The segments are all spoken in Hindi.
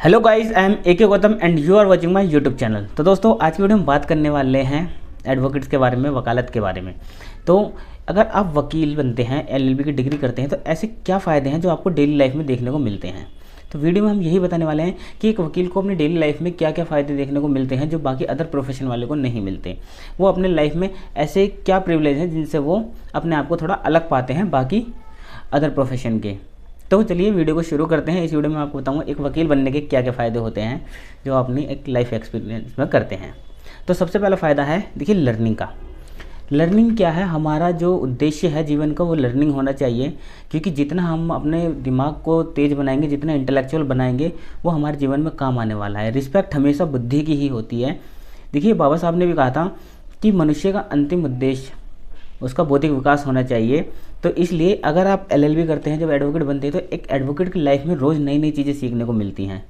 Hello guys, I am AK Gautam and you are watching my YouTube channel. तो दोस्तों, आज की वीडियो में बात करने वाले हैं एडवोकेट्स के बारे में, वकालत के बारे में। तो अगर आप वकील बनते हैं, LLB की डिग्री करते हैं, तो ऐसे क्या फ़ायदे हैं जो आपको डेली लाइफ में देखने को मिलते हैं। तो वीडियो में हम यही बताने वाले हैं कि एक वकील को अपनी डेली लाइफ में क्या क्या फ़ायदे देखने को मिलते हैं जो बाकी अदर प्रोफेशन वाले को नहीं मिलते। वो अपने लाइफ में ऐसे क्या प्रिविलेज हैं जिनसे वो अपने आप को थोड़ा अलग पाते हैं बाकी अदर प्रोफेशन के। तो चलिए वीडियो को शुरू करते हैं। इस वीडियो में आपको बताऊंगा एक वकील बनने के क्या क्या फ़ायदे होते हैं जो अपनी एक लाइफ एक्सपीरियंस में करते हैं। तो सबसे पहला फ़ायदा है, देखिए, लर्निंग का। लर्निंग क्या है, हमारा जो उद्देश्य है जीवन का वो लर्निंग होना चाहिए, क्योंकि जितना हम अपने दिमाग को तेज़ बनाएंगे, जितना इंटेलेक्चुअल बनाएंगे, वो हमारे जीवन में काम आने वाला है। रिस्पेक्ट हमेशा बुद्धि की ही होती है। देखिए, बाबा साहब ने भी कहा था कि मनुष्य का अंतिम उद्देश्य उसका बौद्धिक विकास होना चाहिए। तो इसलिए अगर आप LLB करते हैं, जब एडवोकेट बनते हैं, तो एक एडवोकेट की लाइफ में रोज़ नई नई चीज़ें सीखने को मिलती हैं,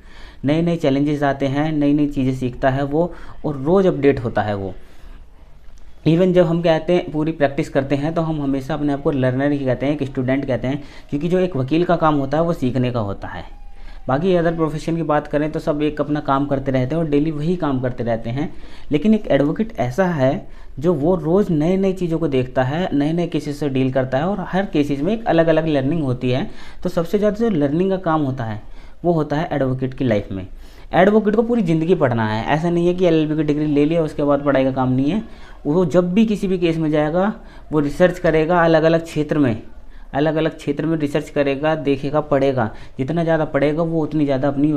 नए नए चैलेंजेस आते हैं, नई नई चीज़ें सीखता है वो, और रोज़ अपडेट होता है वो। इवन जब हम कहते हैं पूरी प्रैक्टिस करते हैं, तो हम हमेशा अपने आप को लर्नर ही कहते हैं, एक स्टूडेंट कहते हैं, क्योंकि जो एक वकील का काम होता है वो सीखने का होता है। बाकी अदर प्रोफेशन की बात करें तो सब एक अपना काम करते रहते हैं और डेली वही काम करते रहते हैं। लेकिन एक एडवोकेट ऐसा है जो वो रोज़ नए नई चीज़ों को देखता है, नए नए केसेस से डील करता है, और हर केसेस में एक अलग अलग लर्निंग होती है। तो सबसे ज़्यादा जो लर्निंग का काम होता है वो होता है एडवोकेट की लाइफ में। एडवोकेट को पूरी ज़िंदगी पढ़ना है। ऐसा नहीं है कि LLB की डिग्री ले लिया उसके बाद पढ़ाई का काम नहीं है। वो जब भी किसी भी केस में जाएगा वो रिसर्च करेगा, अलग अलग क्षेत्र में रिसर्च करेगा, देखेगा, पढ़ेगा। जितना ज़्यादा पढ़ेगा वो उतनी ज़्यादा अपनी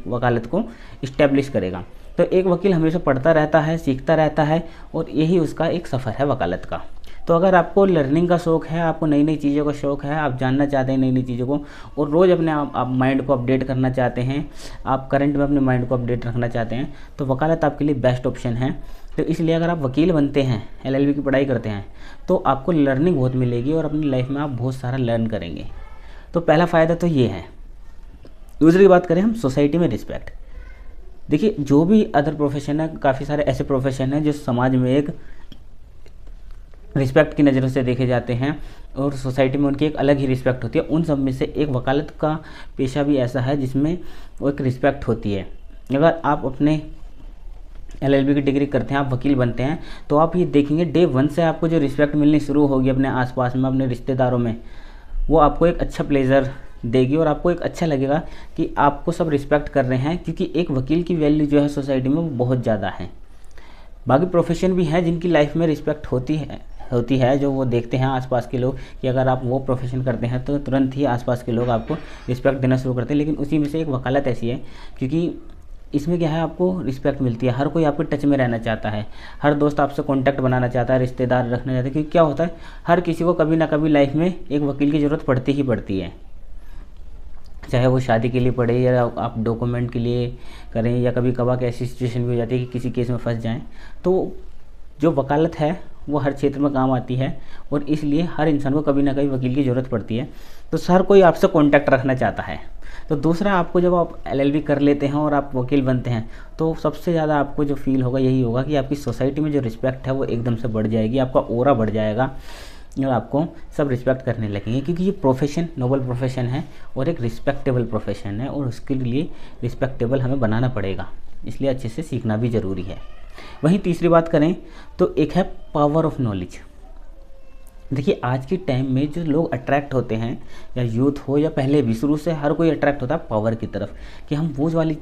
वकालत को इस्टेब्लिश करेगा। तो एक वकील हमेशा पढ़ता रहता है, सीखता रहता है, और यही उसका एक सफ़र है वकालत का। तो अगर आपको लर्निंग का शौक़ है, आपको नई नई चीज़ों का शौक़ है, आप जानना चाहते हैं नई नई चीज़ों को, और रोज़ अपने आप माइंड को अपडेट करना चाहते हैं, आप करंट में अपने माइंड को अपडेट रखना चाहते हैं, तो वकालत आपके लिए बेस्ट ऑप्शन है। तो इसलिए अगर आप वकील बनते हैं, LLB की पढ़ाई करते हैं, तो आपको लर्निंग बहुत मिलेगी और अपनी लाइफ में आप बहुत सारा लर्न करेंगे। तो पहला फ़ायदा तो ये है। दूसरी बात करें हम, सोसाइटी में रिस्पेक्ट। देखिए, जो भी अदर प्रोफेशन है, काफ़ी सारे ऐसे प्रोफेशन हैं जो समाज में एक रिस्पेक्ट की नज़रों से देखे जाते हैं और सोसाइटी में उनकी एक अलग ही रिस्पेक्ट होती है। उन सब में से एक वकालत का पेशा भी ऐसा है जिसमें वो एक रिस्पेक्ट होती है। अगर आप अपने LLB की डिग्री करते हैं, आप वकील बनते हैं, तो आप ये देखेंगे डे 1 से आपको जो रिस्पेक्ट मिलनी शुरू होगी अपने आसपास में, अपने रिश्तेदारों में, वो आपको एक अच्छा प्लेजर देगी और आपको एक अच्छा लगेगा कि आपको सब रिस्पेक्ट कर रहे हैं, क्योंकि एक वकील की वैल्यू जो है सोसाइटी में वो बहुत ज़्यादा है। बाकी प्रोफेशन भी हैं जिनकी लाइफ में रिस्पेक्ट होती है, जो वो देखते हैं आसपास के लोग कि अगर आप वो प्रोफेशन करते हैं तो तुरंत ही आसपास के लोग आपको रिस्पेक्ट देना शुरू करते हैं। लेकिन उसी में से एक वकालत ऐसी है, क्योंकि इसमें क्या है, आपको रिस्पेक्ट मिलती है, हर कोई आपके टच में रहना चाहता है, हर दोस्त आपसे कांटेक्ट बनाना चाहता है, रिश्तेदार रखना चाहता है। क्योंकि क्या होता है, हर किसी को कभी ना कभी लाइफ में एक वकील की ज़रूरत पड़ती ही पड़ती है, चाहे वो शादी के लिए पड़े या आप डॉक्यूमेंट के लिए करें, या कभी कभार ऐसी सिचुएशन भी हो जाती है कि किसी केस में फंस जाएं। तो जो वकालत है वो हर क्षेत्र में काम आती है, और इसलिए हर इंसान को कभी ना कभी वकील की ज़रूरत पड़ती है। तो हर कोई आपसे कांटेक्ट रखना चाहता है। तो दूसरा, आपको जब आप LLB कर लेते हैं और आप वकील बनते हैं, तो सबसे ज़्यादा आपको जो फील होगा यही होगा कि आपकी सोसाइटी में जो रिस्पेक्ट है वो एकदम से बढ़ जाएगी, आपका ऑरा बढ़ जाएगा और आपको सब रिस्पेक्ट करने लगेंगे। क्योंकि ये प्रोफेशन नोबल प्रोफेशन है और एक रिस्पेक्टेबल प्रोफेशन है, और उसके लिए रिस्पेक्टेबल हमें बनाना पड़ेगा, इसलिए अच्छे से सीखना भी ज़रूरी है। वहीं तीसरी बात करें तो एक है पावर ऑफ नॉलेज। देखिए, आज के टाइम में जो लोग अट्रैक्ट होते हैं, या यूथ हो या पहले भी, शुरू से हर कोई अट्रैक्ट होता है पावर की तरफ, कि हम वो वाली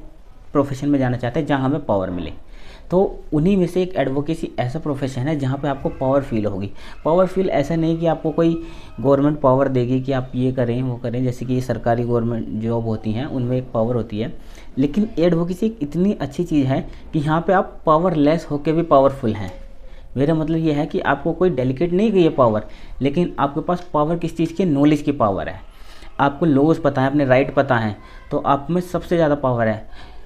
प्रोफेशन में जाना चाहते हैं जहाँ हमें पावर मिले। तो उन्हीं में से एक एडवोकेसी ऐसा प्रोफेशन है जहाँ पे आपको पावर फील होगी। पावर फील ऐसा नहीं कि आपको कोई गवर्नमेंट पावर देगी कि आप ये करें वो करें, जैसे कि ये सरकारी गवर्नमेंट जॉब होती हैं उनमें एक पावर होती है। लेकिन एडवोकेसी एक इतनी अच्छी चीज़ है कि यहाँ पे आप पावरलेस होकर भी पावरफुल हैं। मेरा मतलब ये है कि आपको कोई डेलीकेट नहीं की ये पावर, लेकिन आपके पास पावर किस चीज़ की, नॉलेज की पावर है। आपको लॉज पता है, अपने राइट पता है, तो आप में सबसे ज़्यादा पावर है।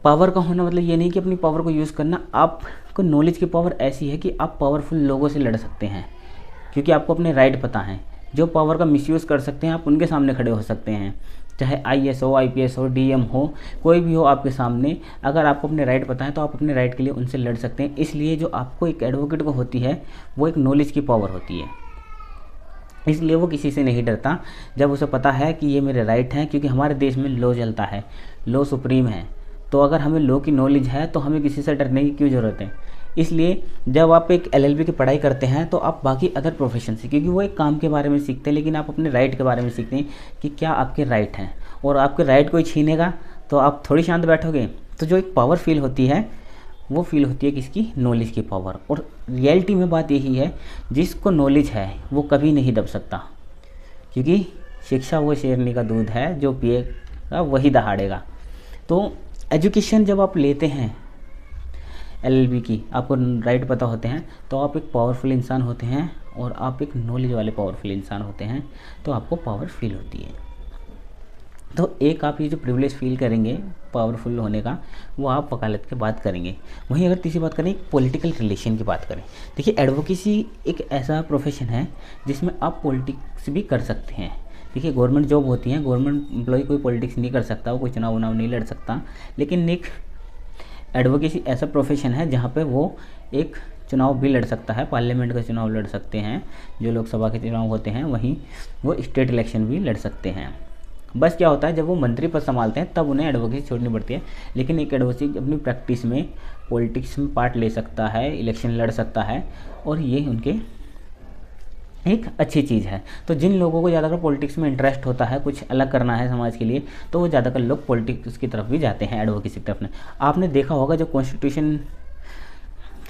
पावर का होना मतलब ये नहीं कि अपनी पावर को यूज़ करना, आपको नॉलेज की पावर ऐसी है कि आप पावरफुल लोगों से लड़ सकते हैं, क्योंकि आपको अपने राइट पता है। जो पावर का मिसयूज़ कर सकते हैं आप उनके सामने खड़े हो सकते हैं, चाहे IAS हो, IPS हो, DM हो, कोई भी हो आपके सामने। अगर आपको अपने राइट पता है तो आप अपने राइट के लिए उनसे लड़ सकते हैं। इसलिए जो आपको एक एडवोकेट को होती है वो एक नॉलेज की पावर होती है, इसलिए वो किसी से नहीं डरता जब उसे पता है कि ये मेरे राइट हैं। क्योंकि हमारे देश में लॉ चलता है, लॉ सुप्रीम है, तो अगर हमें लॉ की नॉलेज है तो हमें किसी से डरने की क्यों ज़रूरत है। इसलिए जब आप एक एलएलबी की पढ़ाई करते हैं तो आप बाकी अदर प्रोफेशन से, क्योंकि वो एक काम के बारे में सीखते हैं, लेकिन आप अपने राइट के बारे में सीखते हैं कि क्या आपके राइट हैं, और आपके राइट कोई छीनेगा तो आप थोड़ी शांत बैठोगे। तो जो एक पावर फील होती है वो फील होती है किसकी, नॉलेज की पावर। और रियलिटी में बात यही है, जिसको नॉलेज है वो कभी नहीं दब सकता, क्योंकि शिक्षा वो शेरनी का दूध है, जो पिएगा वही दहाड़ेगा। तो एजुकेशन जब आप लेते हैं एलएलबी की, आपको राइट पता होते हैं, तो आप एक पावरफुल इंसान होते हैं, और आप एक नॉलेज वाले पावरफुल इंसान होते हैं, तो आपको पावर फील होती है। तो एक आप ये जो प्रिविलेज फील करेंगे पावरफुल होने का, वो आप वकालत के बाद करेंगे। वहीं अगर तीसरी बात करें, पॉलिटिकल रिलेशन की बात करें, देखिए एडवोकेसी एक ऐसा प्रोफेशन है जिसमें आप पॉलिटिक्स भी कर सकते हैं। देखिए गवर्नमेंट जॉब होती है, गवर्नमेंट एम्प्लॉय कोई पॉलिटिक्स नहीं कर सकता, वो कोई चुनाव नहीं लड़ सकता, लेकिन एक एडवोकेसी ऐसा प्रोफेशन है जहाँ पे वो एक चुनाव भी लड़ सकता है, पार्लियामेंट का चुनाव लड़ सकते हैं, जो लोकसभा के चुनाव होते हैं, वहीं वो स्टेट इलेक्शन भी लड़ सकते हैं। बस क्या होता है, जब वो मंत्री पद संभालते हैं तब उन्हें एडवोकेसी छोड़नी पड़ती है, लेकिन एक एडवोकेसी अपनी प्रैक्टिस में पॉलिटिक्स में पार्ट ले सकता है, इलेक्शन लड़ सकता है, और ये उनके एक अच्छी चीज़ है। तो जिन लोगों को ज़्यादातर पॉलिटिक्स में इंटरेस्ट होता है, कुछ अलग करना है समाज के लिए, तो वो ज़्यादातर लोग पॉलिटिक्स की तरफ भी जाते हैं, एडवोकेसी की तरफ में। आपने देखा होगा जो कॉन्स्टिट्यूशन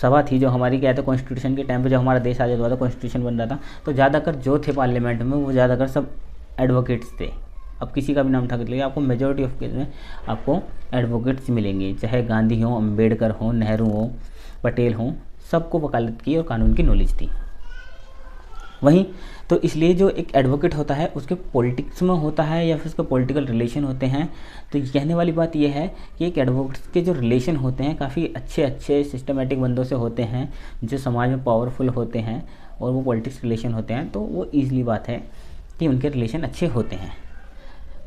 सभा थी, जो हमारी क्या था, कॉन्स्टिट्यूशन के टाइम पे जब हमारा देश आज़ाद हुआ था, कॉन्स्टिट्यूशन बन रहा था, तो ज़्यादातर जो थे पार्लियामेंट में वो ज़्यादातर सब एडवोकेट्स थे। अब किसी का भी नाम उठा कर लीजिए, आपको मेजोरिटी ऑफ केस में आपको एडवोकेट्स मिलेंगे, चाहे गांधी हो, अम्बेडकर हो, नेहरू हो, पटेल हो, सबको वकालत की और कानून की नॉलेज थी। वहीं तो इसलिए जो एक एडवोकेट होता है उसके पॉलिटिक्स में होता है या फिर उसके पॉलिटिकल रिलेशन होते हैं, तो कहने वाली बात यह है कि एक एडवोकेट्स के जो रिलेशन होते हैं काफ़ी अच्छे सिस्टमेटिक बंदों से होते हैं, जो समाज में पावरफुल होते हैं, और वो पॉलिटिक्स रिलेशन होते हैं, तो वो ईज़िली बात है कि उनके रिलेशन अच्छे होते हैं।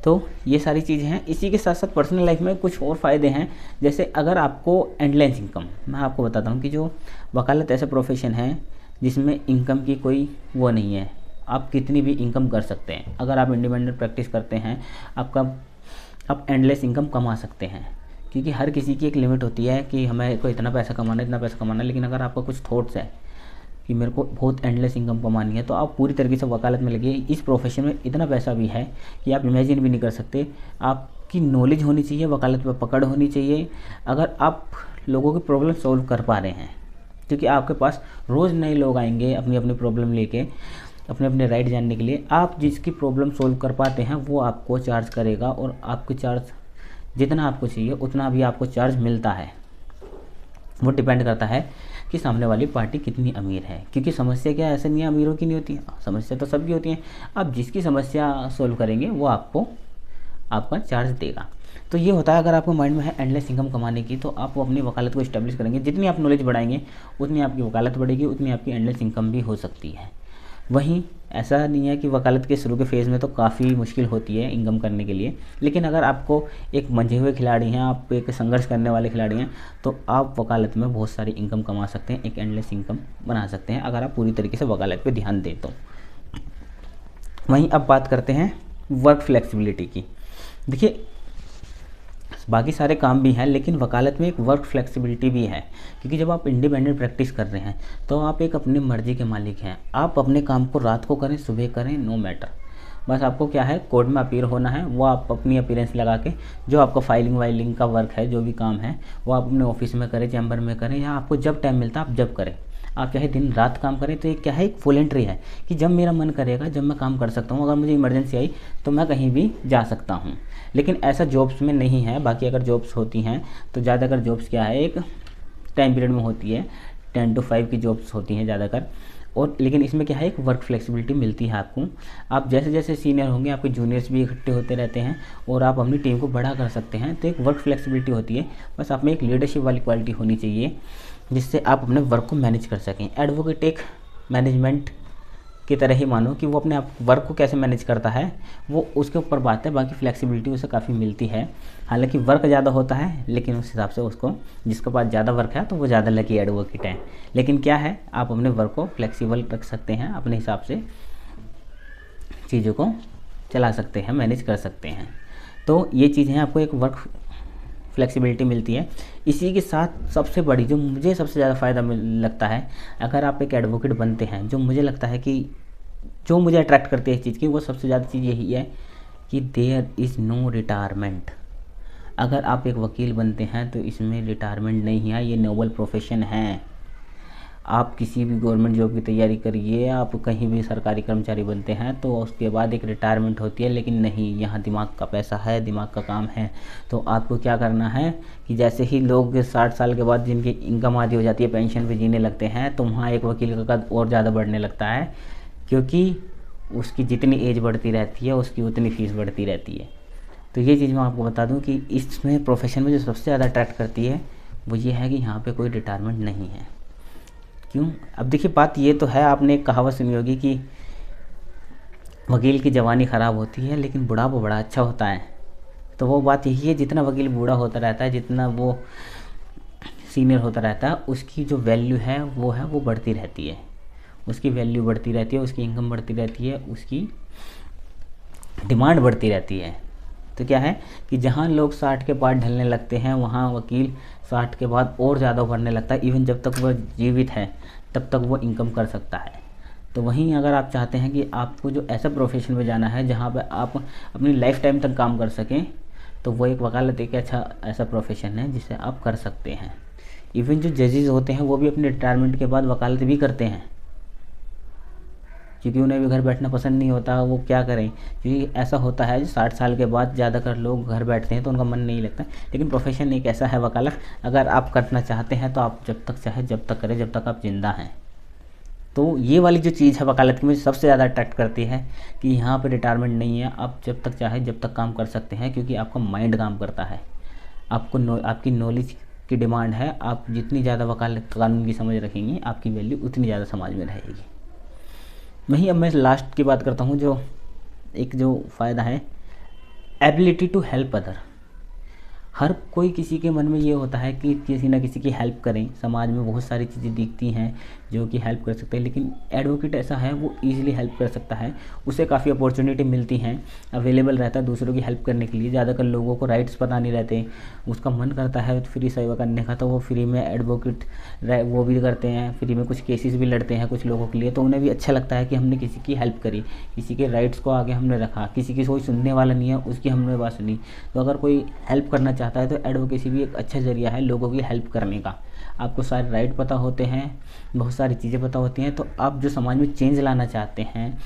तो ये सारी चीज़ें हैं। इसी के साथ साथ पर्सनल लाइफ में कुछ और फ़ायदे हैं, जैसे अगर आपको एंडलेस इनकम, मैं आपको बताता हूँ कि जो वकालत ऐसा प्रोफेशन है जिसमें इनकम की कोई वो नहीं है, आप कितनी भी इनकम कर सकते हैं। अगर आप इंडिपेंडेंट प्रैक्टिस करते हैं, आप एंडलेस इनकम कमा सकते हैं, क्योंकि हर किसी की एक लिमिट होती है कि हमें को इतना पैसा कमाना है, लेकिन अगर आपका कुछ थॉट्स है कि मेरे को बहुत एंडलेस इनकम कमानी है, तो आप पूरी तरीके से वकालत में लगिए। इस प्रोफेशन में इतना पैसा भी है कि आप इमेजिन भी नहीं कर सकते। आपकी नॉलेज होनी चाहिए, वकालत में पकड़ होनी चाहिए, अगर आप लोगों की प्रॉब्लम सॉल्व कर पा रहे हैं, क्योंकि आपके पास रोज़ नए लोग आएंगे अपनी अपनी प्रॉब्लम लेके, अपने अपने राइट जानने के लिए। आप जिसकी प्रॉब्लम सॉल्व कर पाते हैं वो आपको चार्ज करेगा, और आपको चार्ज जितना आपको चाहिए उतना भी आपको चार्ज मिलता है। वो डिपेंड करता है कि सामने वाली पार्टी कितनी अमीर है, क्योंकि समस्या क्या ऐसे नहीं अमीरों की नहीं होती है, समस्या तो सबकी होती है। आप जिसकी समस्या सॉल्व करेंगे वो आपको आपका चार्ज देगा। तो ये होता है, अगर आपको माइंड में है एंडलेस इनकम कमाने की, तो आप अपनी वकालत को इस्टेब्लिश करेंगे। जितनी आप नॉलेज बढ़ाएंगे उतनी आपकी वकालत बढ़ेगी, उतनी आपकी एंडलेस इनकम भी हो सकती है। वहीं ऐसा नहीं है कि वकालत के शुरू के फेज़ में तो काफ़ी मुश्किल होती है इनकम करने के लिए, लेकिन अगर आपको एक मंझे हुए खिलाड़ी हैं, आप एक संघर्ष करने वाले खिलाड़ी हैं, तो आप वकालत में बहुत सारी इनकम कमा सकते हैं, एक एंडलेस इनकम बना सकते हैं, अगर आप पूरी तरीके से वकालत पे ध्यान दें तो। वहीं अब बात करते हैं वर्क फ्लेक्सिबिलिटी की। देखिए बाकी सारे काम भी हैं, लेकिन वकालत में एक वर्क फ्लेक्सिबिलिटी भी है, क्योंकि जब आप इंडिपेंडेंट प्रैक्टिस कर रहे हैं तो आप एक अपनी मर्जी के मालिक हैं। आप अपने काम को रात को करें, सुबह करें, नो मैटर। बस आपको क्या है, कोर्ट में अपीयर होना है, वो आप अपनी अपीयरेंस लगा के जो आपका फाइलिंग वाइलिंग का वर्क है, जो भी काम है, वो आप अपने ऑफिस में करें, चैम्बर में करें, या आपको जब टाइम मिलता है आप जब करें। आप चाहे दिन रात काम करें, तो ये क्या है, एक वॉलंटरी है कि जब मेरा मन करेगा, जब मैं काम कर सकता हूँ। अगर मुझे इमरजेंसी आई तो मैं कहीं भी जा सकता हूँ, लेकिन ऐसा जॉब्स में नहीं है। बाकी अगर जॉब्स होती हैं तो ज़्यादातर जॉब्स क्या है, एक टाइम पीरियड में होती है, 10 to 5 की जॉब्स होती हैं ज़्यादातर। और लेकिन इसमें क्या है, एक वर्क फ्लेक्सिबिलिटी मिलती है आपको। आप जैसे जैसे सीनियर होंगे, आपके जूनियर्स भी इकट्ठे होते रहते हैं, और आप अपनी टीम को बड़ा कर सकते हैं, तो एक वर्क फ्लेक्सिबिलिटी होती है। बस आप में एक लीडरशिप वाली क्वालिटी होनी चाहिए, जिससे आप अपने वर्क को मैनेज कर सकें। एडवोकेट एक मैनेजमेंट की तरह ही मानो कि वो अपने आप वर्क को कैसे मैनेज करता है, वो उसके ऊपर बात है। बाकी फ्लेक्सिबिलिटी उसे काफ़ी मिलती है, हालांकि वर्क ज़्यादा होता है, लेकिन उस हिसाब से उसको, जिसके पास ज़्यादा वर्क है तो वो ज़्यादा लकी एडवोकेट है। लेकिन क्या है, आप अपने वर्क को फ्लेक्सिबल रख सकते हैं, अपने हिसाब से चीज़ों को चला सकते हैं, मैनेज कर सकते हैं। तो ये चीज़ें आपको एक वर्क फ्लेक्सिबिलिटी मिलती है। इसी के साथ सबसे बड़ी जो मुझे सबसे ज़्यादा फ़ायदा लगता है, अगर आप एक एडवोकेट बनते हैं, जो मुझे लगता है कि जो मुझे अट्रैक्ट करती है इस चीज़ की, वो सबसे ज़्यादा चीज़ यही है कि देयर इज़ नो रिटायरमेंट। अगर आप एक वकील बनते हैं तो इसमें रिटायरमेंट नहीं है, ये नोबल प्रोफेशन है। आप किसी भी गवर्नमेंट जॉब की तैयारी करिए, आप कहीं भी सरकारी कर्मचारी बनते हैं तो उसके बाद एक रिटायरमेंट होती है, लेकिन नहीं, यहाँ दिमाग का पैसा है, दिमाग का काम है। तो आपको क्या करना है कि जैसे ही लोग 60 साल के बाद जिनकी इनकम आधी हो जाती है, पेंशन पे जीने लगते हैं, तो वहाँ एक वकील का कद और ज़्यादा बढ़ने लगता है, क्योंकि उसकी जितनी एज बढ़ती रहती है उसकी उतनी फ़ीस बढ़ती रहती है। तो ये चीज़ मैं आपको बता दूं कि इसमें प्रोफेशन में जो सबसे ज़्यादा अट्रैक्ट करती है वो ये है कि यहाँ पे कोई रिटायरमेंट नहीं है। क्यों? अब देखिए, बात ये तो है, आपने एक कहावत सुनी होगी कि वकील की जवानी ख़राब होती है लेकिन बुढ़ापा बड़ा अच्छा होता है। तो वो बात यही है, जितना वकील बूढ़ा होता रहता है, जितना वो सीनियर होता रहता है, उसकी जो वैल्यू है वो बढ़ती रहती है। उसकी वैल्यू बढ़ती रहती है, उसकी इनकम बढ़ती रहती है, उसकी डिमांड बढ़ती रहती है। तो क्या है कि जहाँ लोग 60 के बाद ढलने लगते हैं, वहाँ वकील 60 के बाद और ज़्यादा उभरने लगता है। इवन जब तक वह जीवित है तब तक वो इनकम कर सकता है। तो वहीं अगर आप चाहते हैं कि आपको जो ऐसा प्रोफेशन में जाना है जहाँ पे आप अपनी लाइफ टाइम तक काम कर सकें, तो वो एक वकालत एक अच्छा ऐसा प्रोफेशन है जिसे आप कर सकते हैं। इवन जो जजेस होते हैं वो भी अपने रिटायरमेंट के बाद वकालत भी करते हैं, क्योंकि उन्हें भी घर बैठना पसंद नहीं होता। वो क्या करें, क्योंकि ऐसा होता है 60 साल के बाद ज़्यादातर लोग घर बैठते हैं तो उनका मन नहीं लगता। लेकिन प्रोफेशन एक ऐसा है वकालत, अगर आप करना चाहते हैं तो आप जब तक चाहे जब तक करें, जब तक आप ज़िंदा हैं। तो ये वाली जो चीज़ है वकालत की मुझे सबसे ज़्यादा अट्रैक्ट करती है कि यहाँ पर रिटायरमेंट नहीं है, आप जब तक चाहे जब तक काम कर सकते हैं, क्योंकि आपका माइंड काम करता है, आपकी नॉलेज की डिमांड है। आप जितनी ज़्यादा वकालत कानून की समझ रखेंगे, आपकी वैल्यू उतनी ज़्यादा समाज में रहेगी। वहीं अब मैं लास्ट की बात करता हूँ, जो फ़ायदा है, एबिलिटी टू हेल्प अदर। हर कोई किसी के मन में ये होता है कि किसी ना किसी की हेल्प करें। समाज में बहुत सारी चीज़ें दिखती हैं जो कि हेल्प कर सकते हैं, लेकिन एडवोकेट ऐसा है वो ईज़िली हेल्प कर सकता है। उसे काफ़ी अपॉर्चुनिटी मिलती हैं, अवेलेबल रहता है दूसरों की हेल्प करने के लिए। ज़्यादातर लोगों को राइट्स पता नहीं रहते, उसका मन करता है फ्री सेवा करने का, तो वो फ्री में एडवोकेट वो भी करते हैं, फ्री में कुछ केसेस भी लड़ते हैं कुछ लोगों के लिए। तो उन्हें भी अच्छा लगता है कि हमने किसी की हेल्प करी, किसी के राइट्स को आगे हमने रखा, किसी की कोई सुनने वाला नहीं है उसकी हमने बात सुनी। तो अगर कोई हेल्प करना चाहता है तो एडवोकेसी भी एक अच्छा ज़रिया है लोगों की हेल्प करने का। आपको सारे राइट पता होते हैं, बहुत सारी चीज़ें पता होती हैं, तो आप जो समाज में चेंज लाना चाहते हैं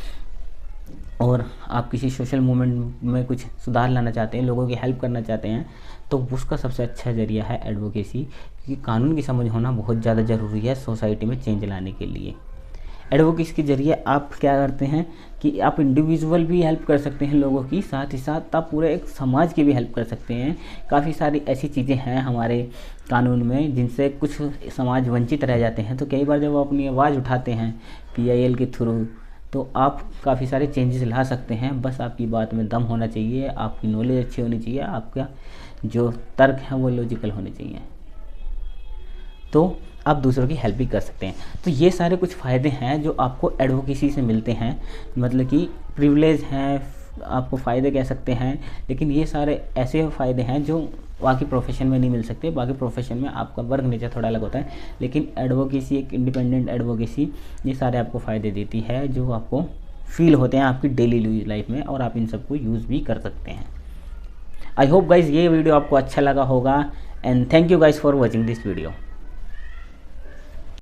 और आप किसी सोशल मूवमेंट में कुछ सुधार लाना चाहते हैं, लोगों की हेल्प करना चाहते हैं, तो उसका सबसे अच्छा ज़रिया है एडवोकेसी। क्योंकि कानून की समझ होना बहुत ज़्यादा ज़रूरी है सोसाइटी में चेंज लाने के लिए। एडवोकेसी के ज़रिए आप क्या करते हैं कि आप इंडिविजुअल भी हेल्प कर सकते हैं लोगों की, साथ ही साथ आप पूरे एक समाज की भी हेल्प कर सकते हैं। काफ़ी सारी ऐसी चीज़ें हैं हमारे कानून में जिनसे कुछ समाज वंचित रह जाते हैं। तो कई बार जब वो अपनी आवाज़ उठाते हैं PIL के थ्रू, तो आप काफ़ी सारे चेंजेस ला सकते हैं। बस आपकी बात में दम होना चाहिए, आपकी नॉलेज अच्छी होनी चाहिए, आपका जो तर्क है वो लॉजिकल होने चाहिए, तो आप दूसरों की हेल्प भी कर सकते हैं। तो ये सारे कुछ फ़ायदे हैं जो आपको एडवोकेसी से मिलते हैं, मतलब कि प्रिविलेज हैं, आपको फ़ायदे कह सकते हैं। लेकिन ये सारे ऐसे फ़ायदे हैं जो बाकी प्रोफेशन में नहीं मिल सकते। बाकी प्रोफेशन में आपका वर्क नेचर थोड़ा अलग होता है, लेकिन एडवोकेसी, एक इंडिपेंडेंट एडवोकेसी, ये सारे आपको फ़ायदे देती है जो आपको फील होते हैं आपकी डेली लाइफ में, और आप इन सबको यूज़ भी कर सकते हैं। आई होप गाइज़ ये वीडियो आपको अच्छा लगा होगा, and thank you guys for watching this video.